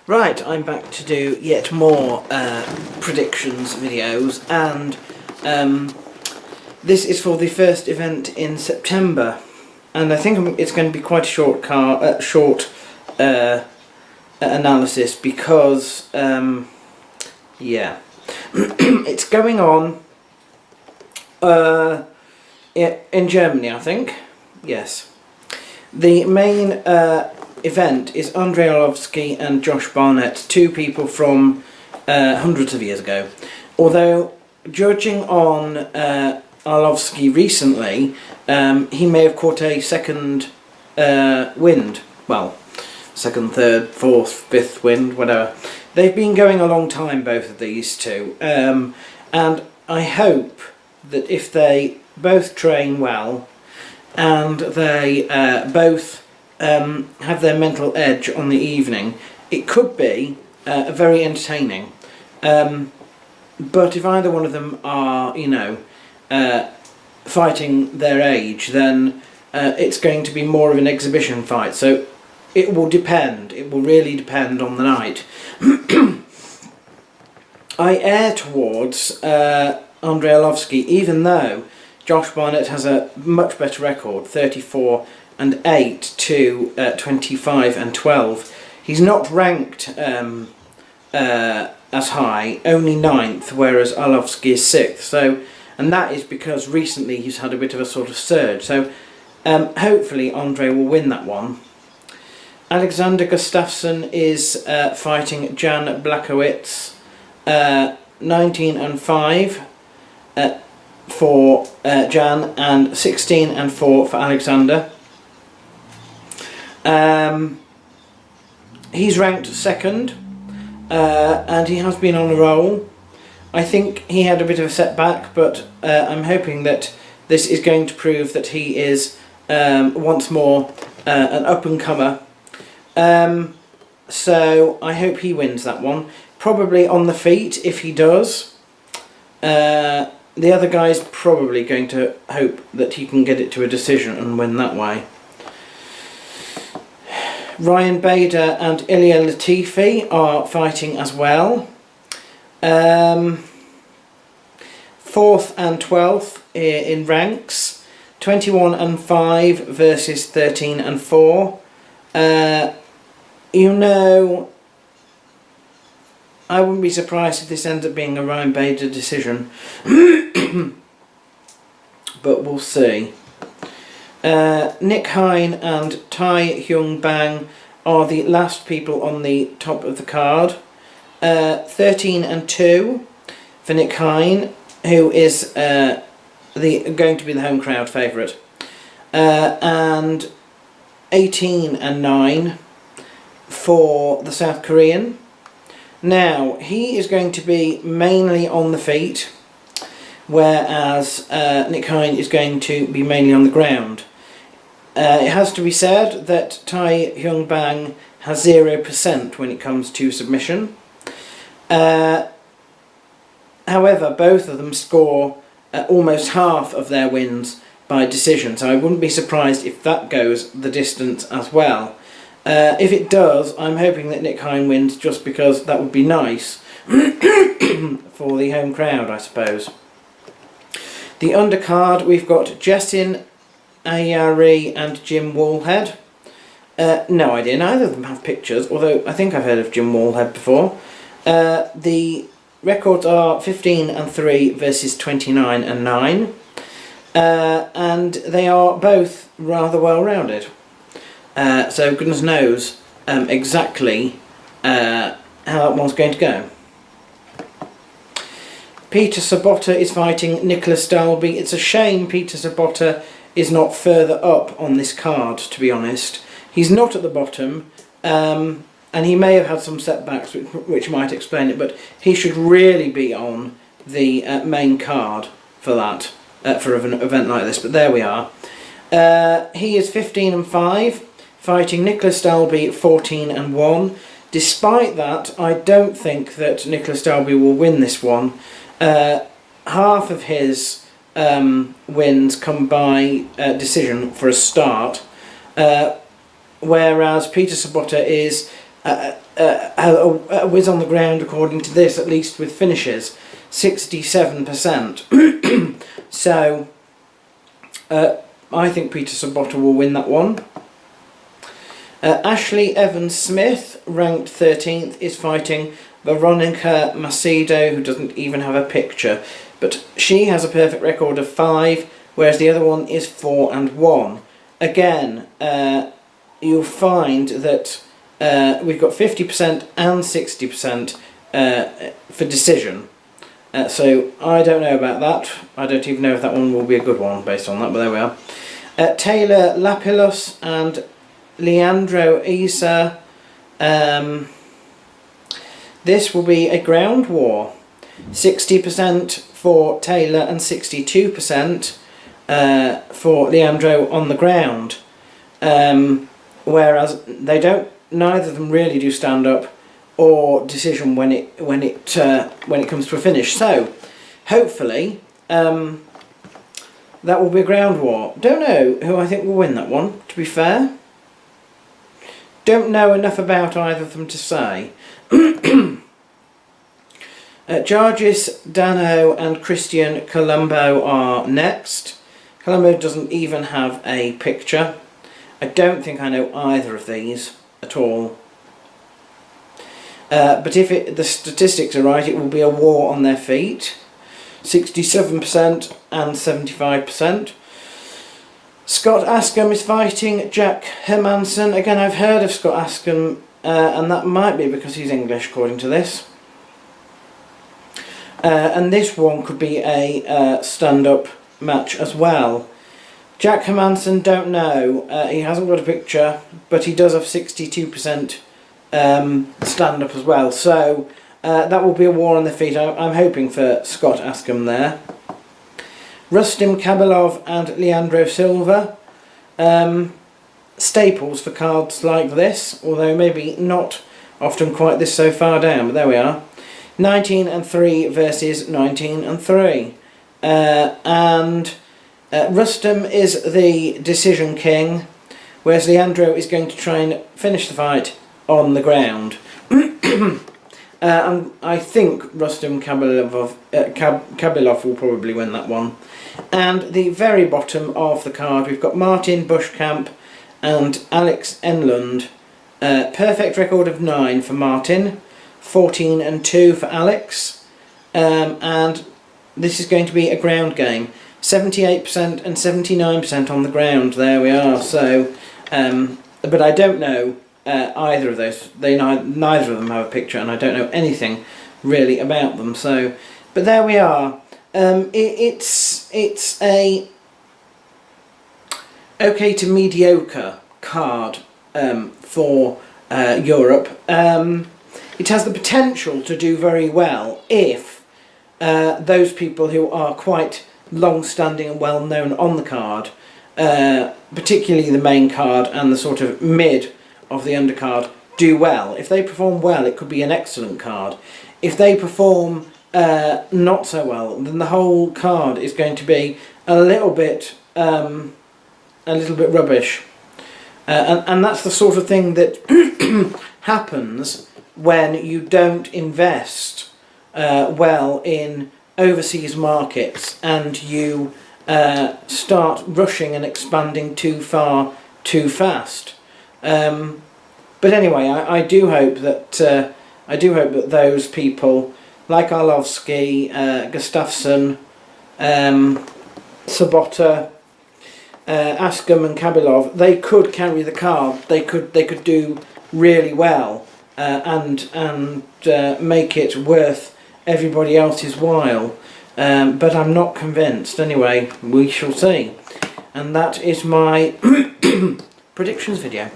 Right, I'm back to do yet more predictions videos, and this is for the first event in September, and I think it's going to be quite a short analysis because yeah, it's going on in Germany, I think. Yes, the main event is Andrei Arlovski and Josh Barnett, two people from hundreds of years ago. Although, judging on Arlovski recently, he may have caught a second wind. Well, second, third, fourth, fifth wind, whatever. They've been going a long time, both of these two, and I hope that if they both train well and they both have their mental edge on the evening, it could be very entertaining. But if either one of them are, fighting their age, then it's going to be more of an exhibition fight. So it will depend. It will really depend on the night. I err towards Andrei Arlovski, even though Josh Barnett has a much better record, 34-8 to 25-12. He's not ranked as high, only 9th, whereas Arlovski is 6th. So, and that is because recently he's had a bit of a sort of surge. So hopefully Andrei will win that one. Alexander Gustafsson is fighting Jan Blachowicz, 19-5 for Jan and 16-4 for Alexander. He's ranked 2nd, and he has been on a roll. I think he had a bit of a setback, but I'm hoping that this is going to prove that he is once more an up-and-comer. So I hope he wins that one. Probably on the feet if he does. The other guy's probably going to hope that he can get it to a decision and win that way. Ryan Bader and Ilia Latifi are fighting as well. 4th and 12th in ranks. 21-5 versus 13-4. I wouldn't be surprised if this ends up being a Ryan Bader decision. But we'll see. Nick Hein and Tai Hyung Bang are the last people on the top of the card. 13-2 for Nick Hein, who is going to be the home crowd favourite. And 18-9 for the South Korean. Now, he is going to be mainly on the feet, whereas Nick Hein is going to be mainly on the ground. It has to be said that Tai Hyung Bang has 0% when it comes to submission. However, both of them score almost half of their wins by decision, so I wouldn't be surprised if that goes the distance as well. If it does, I'm hoping that Nick Hein wins, just because that would be nice for the home crowd, I suppose. The undercard, we've got Jessin Ayari and Jim Wallhead. No idea, neither of them have pictures, although I think I've heard of Jim Wallhead before. The records are 15-3 versus 29-9. And they are both rather well rounded. So goodness knows exactly how that one's going to go. Peter Sobotta is fighting Nicholas Dalby. It's a shame Peter Sobotta is not further up on this card, to be honest. He's not at the bottom, and he may have had some setbacks which might explain it, but he should really be on the main card for that, for an event like this, but there we are. He is 15-5, fighting Nicholas Dalby 14-1. Despite that, I don't think that Nicholas Dalby will win this one. Half of his wins come by decision for a start, whereas Peter Sobotta is a whiz on the ground, according to this, at least with finishes, 67%. So I think Peter Sobotta will win that one. Ashley Evans-Smith, ranked 13th, is fighting Veronica Macedo, who doesn't even have a picture. But she has a perfect record of 5, whereas the other one is 4-1. Again, you'll find that we've got 50% and 60% for decision. So I don't know about that. I don't even know if that one will be a good one based on that, but there we are. Taylor Lapillus and Leandro Isa. This will be a ground war. 60% for Taylor and 62% for Leandro on the ground. Whereas neither of them really do stand up or decision when it comes to a finish. So hopefully that will be a ground war. Don't know who I think will win that one, to be fair. Don't know enough about either of them to say. Jargis Dano and Christian Colombo are next. Colombo doesn't even have a picture. I don't think I know either of these at all. But if the statistics are right, it will be a war on their feet. 67% and 75%. Scott Askham is fighting Jack Hermansson. Again, I've heard of Scott Askham, and that might be because he's English, according to this. And this one could be a stand-up match as well. Jack Hermansson, don't know. He hasn't got a picture, but he does have 62% stand-up as well. So that will be a war on the feet. I'm hoping for Scott Askham there. Rustim Khabilov and Leandro Silva. Staples for cards like this, although maybe not often quite this so far down, but there we are. 19-3 versus 19-3. And Rustim is the decision king, whereas Leandro is going to try and finish the fight on the ground. And I think Rustim Khabilov will probably win that one. And the very bottom of the card, we've got Martin Bushkamp and Alex Enlund. Perfect record of 9 for Martin, 14-2 for Alex. And this is going to be a ground game. 78% and 79% on the ground. There we are. So, but I don't know either of those. Neither of them have a picture, and I don't know anything really about them. So, but there we are. It's a okay to mediocre card for Europe. It has the potential to do very well if those people who are quite long-standing and well-known on the card, particularly the main card and the sort of mid of the undercard, do well. If they perform well, it could be an excellent card. If they perform not so well, then the whole card is going to be a little bit rubbish. And that's the sort of thing that happens when you don't invest well in overseas markets and you start rushing and expanding too far too fast. But anyway, I do hope that those people like Arlovsky, Gustafsson, Sobotta, Askham and Khabilov, they could carry the card. They could do really well and make it worth everybody else's while. But I'm not convinced. Anyway, we shall see. And that is my predictions video.